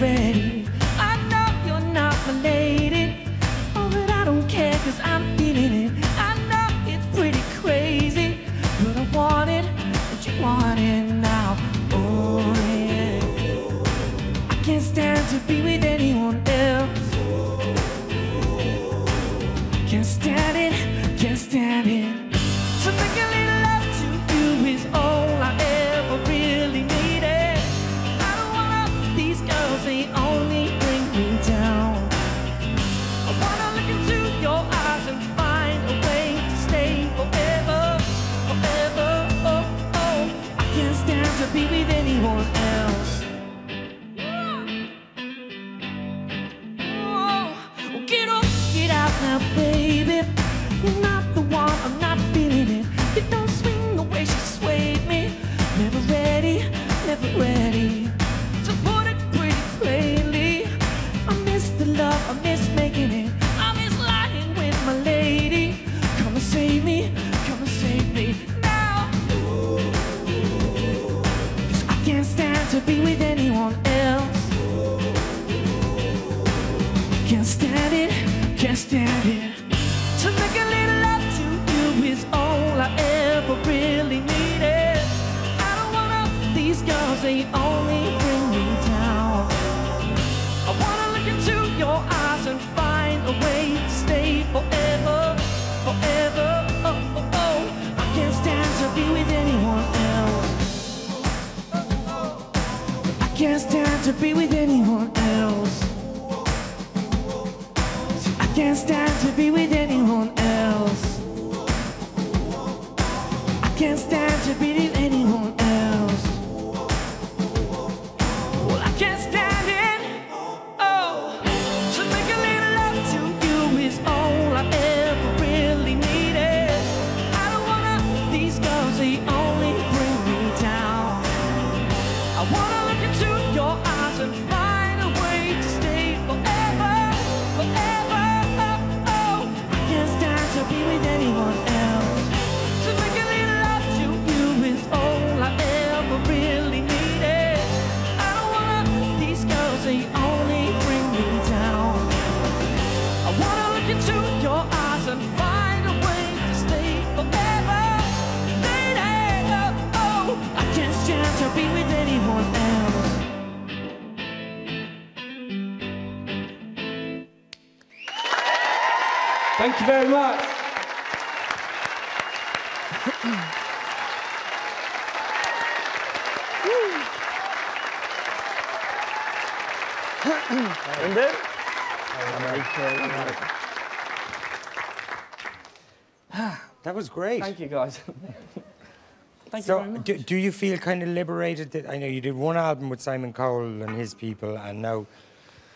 ready. I know you're not my lady. Oh, but I don't care, 'cause I'm feeling it. I know it's pretty crazy, but I want it, and you want it now. Oh, yeah. I can't stand to be with anyone else. Can't stand it, can't stand it. To make a little love to you is all I ever really needed. I don't want these girls, they only bring me down. I wanna look into your eyes and find a way to stay forever, forever. Oh, oh, I can't stand to be with anyone else. Oh, well, get up, get out now, baby. You're not the one, I'm not feeling it. You don't swing the way she swayed me. Never ready, never ready. To put it pretty plainly, I miss the love, I miss making it. I miss lying with my lady. Come and save me, come and save me now. 'Cause I can't stand to be with anyone else. Can't stand it, can't stand it. To make a little love to you is all I ever really needed. I don't want these girls, they only bring me down. I wanna look into your eyes and find a way to stay forever, forever. Oh, oh, oh. I can't stand to be with anyone else. I can't stand to be with anyone else. I can't stand to be with anyone else. I can't stand to be with anyone else. Well, I can't stand it. Oh, to make a little love to you is all I ever really needed. I don't wanna these girls, they only bring me down. I wanna look into your eyes and find a way to stay forever, forever. To be with anyone else. To make a little love to you is all I ever really needed. I don't want these girls, they only bring me down. I wanna look into your eyes and find a way to stay forever, lady. Oh, oh, I can't stand to be with anyone else. Thank you very much. That was great. Thank you, guys. Thank you So, very much. do you feel kind of liberated? That, I know you did one album with Simon Cowell and his people, and now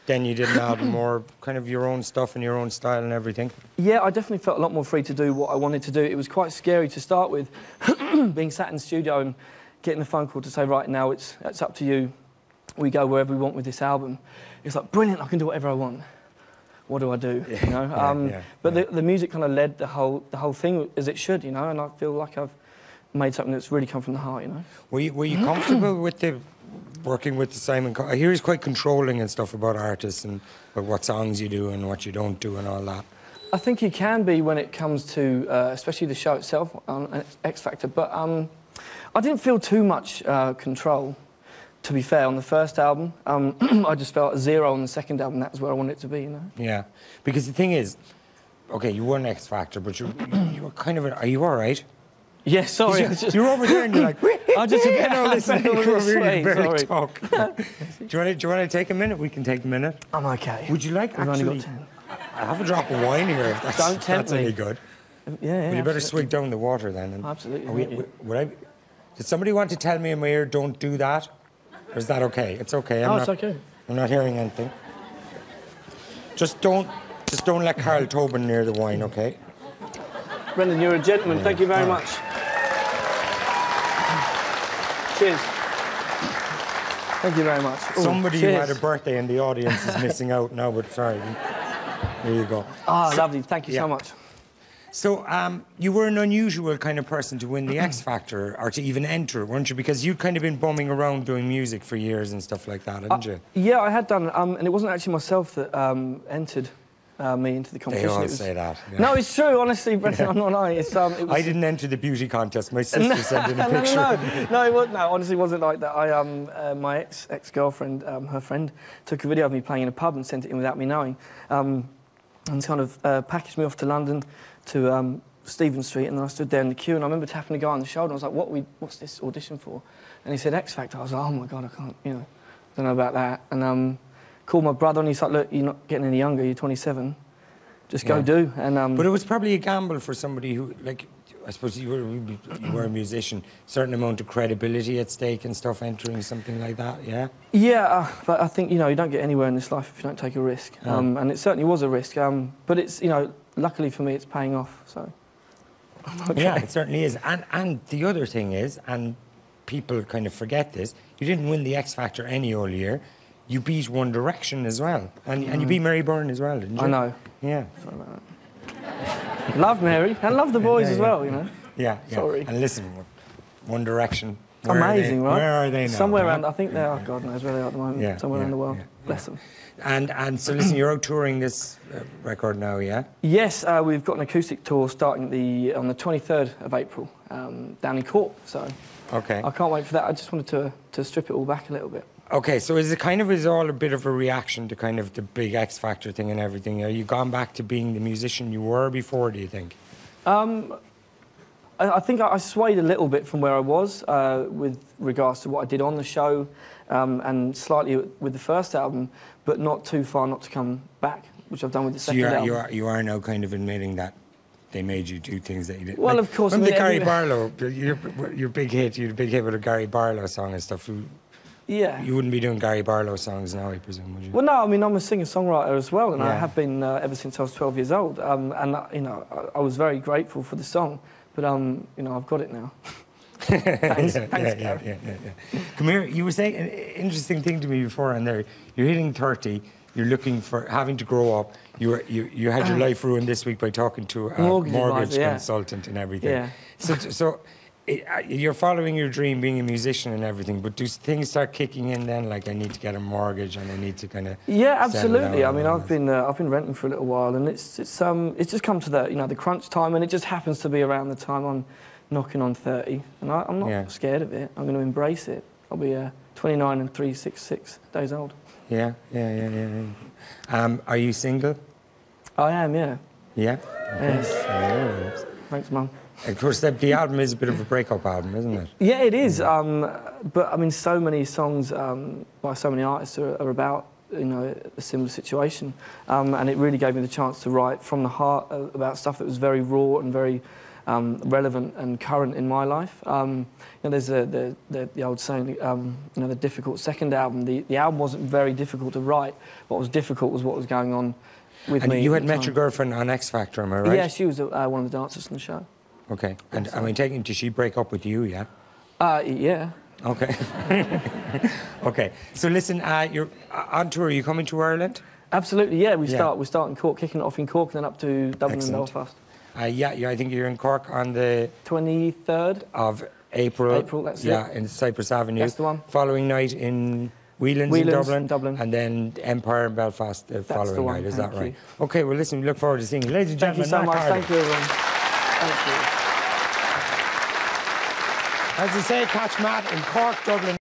then you did an album more kind of your own stuff and your own style and everything. Yeah, I definitely felt a lot more free to do what I wanted to do. It was quite scary to start with, being sat in the studio and getting a phone call to say, right, now it's up to you. We go wherever we want with this album. It's like, brilliant, I can do whatever I want. What do I do? You know? But the music kind of led the whole thing as it should, you know, and I feel like I've made something that's really come from the heart, you know. Were you comfortable with working with Simon Cowell? I hear he's quite controlling and stuff about artists and about what songs you do and what you don't do and all that. I think he can be when it comes to, especially the show itself, X Factor, but I didn't feel too much control, to be fair, on the first album. I just felt zero on the second album. That was where I wanted it to be, you know? Yeah, because the thing is, OK, you were an X Factor, but you were kind of are you all right? Yeah, sorry. You're over there and you're like, I just you know, listen, you were really very sorry. talk. Do you want to take a minute? We can take a minute. I'm OK. Would you like We've actually... only got 10. I have a drop of wine here. If that's, Don't tempt that's me. any good. Yeah, Well, you better swig down the water then. And Absolutely. Did somebody want to tell me in my ear, don't do that? Or is that okay? It's okay. It's okay. I'm not hearing anything. Just don't let Carl Tobin near the wine, okay? Brendan, you're a gentleman. Yeah. Thank you very much. Cheers. Thank you very much. Ooh, Somebody cheers. who had a birthday in the audience is missing out now, but sorry. There you go. Ah, lovely. Thank you so much. So you were an unusual kind of person to win the X Factor or to even enter, weren't you? Because you'd kind of been bumming around doing music for years and stuff like that, hadn't you? Yeah, I had done, and it wasn't actually myself that entered me into the competition. They all say that. Yeah. No, it's true, honestly, Brendan, I'm not lying. I didn't enter the beauty contest. My sister sent in a picture. No, honestly, it wasn't like that. My ex-girlfriend, her friend, took a video of me playing in a pub and sent it in without me knowing, and kind of packaged me off to London to Stephen Street, and then I stood there in the queue, and I remember tapping the guy on the shoulder. I was like, what's this audition for? And he said, X Factor. I was like, oh my God, I can't, don't know about that. And called my brother, and he's like, look, you're not getting any younger, you're 27. Just go do. And but it was probably a gamble for somebody who, like, I suppose you were a musician, certain amount of credibility at stake and stuff, entering something like that, yeah? Yeah, but I think, you don't get anywhere in this life if you don't take a risk. And it certainly was a risk. But it's, luckily for me, it's paying off, so. Okay. Yeah, it certainly is. And the other thing is, and people kind of forget this, you didn't win the X Factor any old year. You beat One Direction as well. And you beat Mary Byrne as well, didn't you? I know. Yeah. Sorry about that. Love Mary, and love the boys as well, Yeah, Sorry. And listen, One Direction. Amazing, right? Where are they now? Somewhere around, I think they're, God knows where they are at the moment, somewhere around the world. Bless them. And so listen, you're out touring this record now, yeah? Yes, we've got an acoustic tour starting on the 23rd of April down in Cork, so okay. I can't wait for that. I just wanted to strip it all back a little bit. Okay, so is it all a bit of a reaction to kind of the big X Factor thing and everything? Are you gone back to being the musician you were before, do you think? I think I swayed a little bit from where I was with regards to what I did on the show and slightly with the first album, but not too far not to come back, which I've done with the second album. You are now kind of admitting that they made you do things that you didn't. Well, of course. Remember the Gary Barlow, your big hit, you had a big hit with a Gary Barlow song and stuff. Yeah. You wouldn't be doing Gary Barlow songs now, I presume, would you? Well, no, I mean, I'm a singer-songwriter as well, and I have been ever since I was 12 years old. And, I was very grateful for the song, but, I've got it now. Thanks, yeah. Come here, you were saying an interesting thing to me before, and there, you're hitting 30, you're looking for, having to grow up, you had your life ruined this week by talking to a mortgage consultant and everything. Yeah. So you're following your dream, being a musician and everything, but do things start kicking in then? Like, I need to get a mortgage and I need to kind of... Yeah, absolutely. I mean, I've been renting for a little while, and it's just come to the crunch time, and it just happens to be around the time I'm knocking on 30, and I'm not scared of it. I'm going to embrace it. I'll be 29 and 366 days old. Yeah. Are you single? I am, yeah. Yeah? Okay. Yes. Thanks, Mum. Of course, the album is a bit of a breakup album, isn't it? Yeah, it is. But I mean, so many songs by so many artists are about a similar situation, and it really gave me the chance to write from the heart about stuff that was very raw and very relevant and current in my life. There's the old saying, the difficult second album. The album wasn't very difficult to write. What was difficult was what was going on with me. And you had met your girlfriend on X Factor, am I right? Yeah, she was one of the dancers on the show. Okay, and I mean, did she break up with you, yeah? Yeah. Okay. Okay, so listen, you're on tour, are you coming to Ireland? Absolutely, yeah. We start in Cork, kicking it off in Cork, and then up to Dublin and Belfast. Yeah, I think you're in Cork on the... 23rd of April. April, that's it. Yeah, in Cypress Avenue. That's the one. Following night in Whelan's in Dublin. And then Empire in Belfast the following night, is that right? Okay, well listen, we look forward to seeing you. Ladies and gentlemen, thank you so much. Cardle. Thank you, everyone. Thank you. As I say, catch Matt in Cork, Dublin.